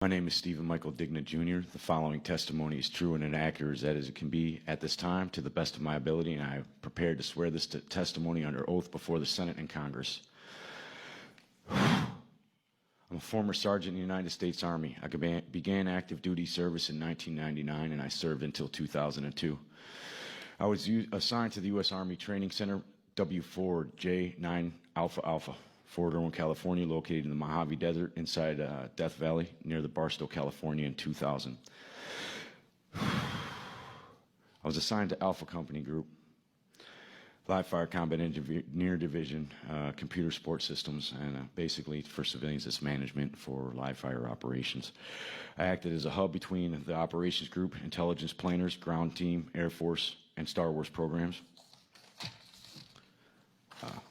My name is Stephen Michael Digna, Jr. The following testimony is true and inaccurate as it can be at this time to the best of my ability, and I am prepared to swear this testimony under oath before the Senate and Congress. I'm a former sergeant in the United States Army. I began active duty service in 1999, and I served until 2002. I was assigned to the U.S. Army Training Center W4J9 Alpha Alpha, Fort Irwin, California, located in the Mojave Desert inside Death Valley near the Barstow, California in 2000. I was assigned to Alpha Company Group, Live Fire Combat Engineer Division, Computer Support Systems, and basically for civilians it's management for live fire operations. I acted as a hub between the operations group, intelligence planners, ground team, Air Force, and Star Wars programs.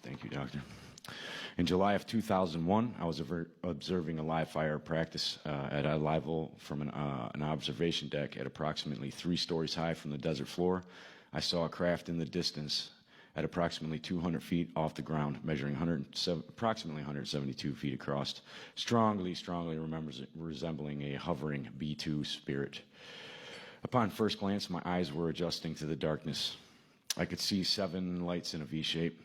Thank you, Doctor. In July of 2001, I was observing a live fire practice at a level from an observation deck at approximately 3 stories high from the desert floor. I saw a craft in the distance at approximately 200 feet off the ground, measuring approximately 172 feet across, strongly resembling a hovering B-2 Spirit. Upon first glance, my eyes were adjusting to the darkness. I could see 7 lights in a V-shape.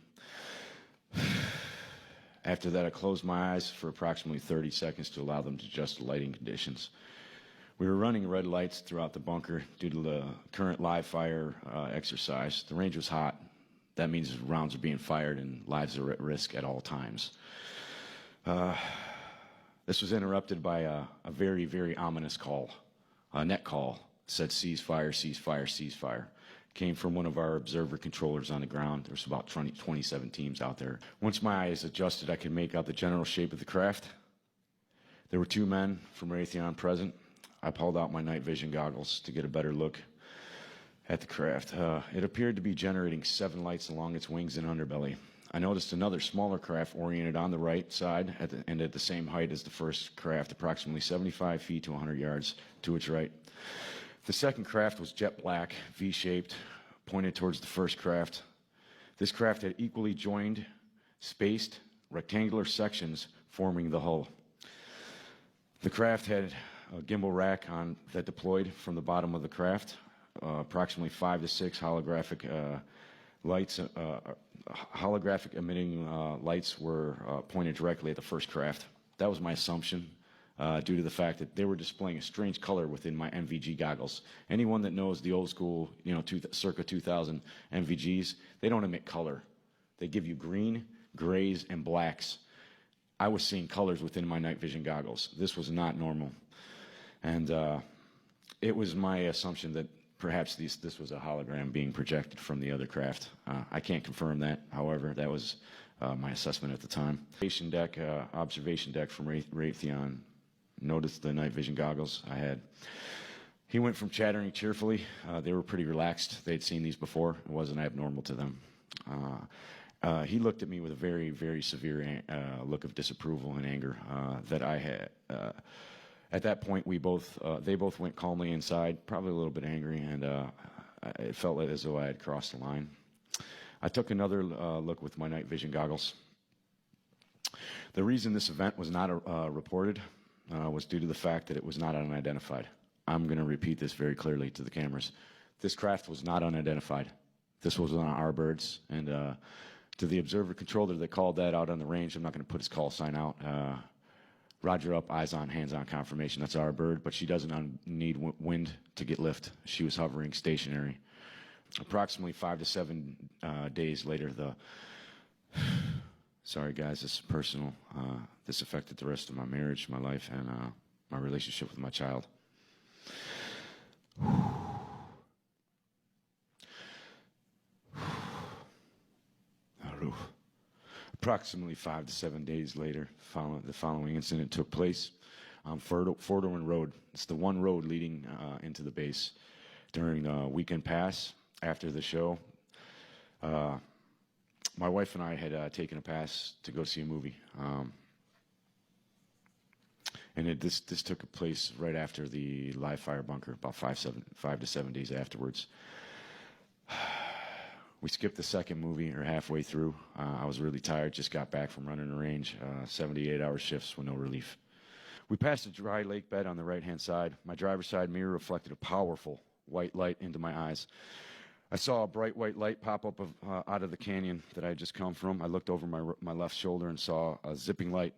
After that, I closed my eyes for approximately 30 seconds to allow them to adjust to lighting conditions. We were running red lights throughout the bunker due to the current live fire exercise. The range was hot. That means rounds are being fired and lives are at risk at all times. This was interrupted by a very, very ominous call, a net call. It said, "Cease fire, cease fire, cease fire." Came from one of our observer controllers on the ground. There's about 27 teams out there. Once my eyes adjusted, I could make out the general shape of the craft. There were 2 men from Raytheon present. I pulled out my night vision goggles to get a better look at the craft. It appeared to be generating 7 lights along its wings and underbelly. I noticed another smaller craft oriented on the right side and at the same height as the first craft, approximately 75 feet to 100 yards to its right. The second craft was jet black, V-shaped, pointed towards the first craft. This craft had equally joined, spaced, rectangular sections forming the hull. The craft had a gimbal rack that deployed from the bottom of the craft. Approximately 5 to 6 holographic lights, holographic emitting lights were pointed directly at the first craft. That was my assumption. Due to the fact that they were displaying a strange color within my NVG goggles. Anyone that knows the old school, circa 2000 NVGs, they don't emit color. They give you green, grays, and blacks. I was seeing colors within my night vision goggles. This was not normal. And it was my assumption that perhaps this was a hologram being projected from the other craft. I can't confirm that. However, that was my assessment at the time. Observation deck from Raytheon noticed the night vision goggles I had. He went from chattering cheerfully. They were pretty relaxed. They'd seen these before. It wasn't abnormal to them. He looked at me with a very, very severe look of disapproval and anger that I had. At that point, they both went calmly inside, probably a little bit angry, and it felt as though I had crossed the line. I took another look with my night vision goggles. The reason this event was not reported was due to the fact that it was not unidentified. I'm going to repeat this very clearly to the cameras. This craft was not unidentified. This was one of our birds, and to the observer controller that called that out on the range, I'm not going to put his call sign out. Roger up, eyes on, hands on confirmation. That's our bird, but she doesn't need wind to get lift. She was hovering stationary. Approximately 5 to 7 days later, sorry guys, this is personal. This affected the rest of my marriage, my life, and my relationship with my child. Approximately 5 to 7 days later, the following incident took place on Fort Irwin Road. It's the one road leading into the base. During the weekend pass, after the show, my wife and I had taken a pass to go see a movie. And this took place right after the live fire bunker, about 5 to 7 days afterwards. We skipped the second movie, or halfway through. I was really tired, just got back from running the range, 78-hour shifts with no relief. We passed a dry lake bed on the right-hand side. My driver's side mirror reflected a powerful white light into my eyes. I saw a bright white light pop up out of the canyon that I had just come from. I looked over my left shoulder and saw a zipping light.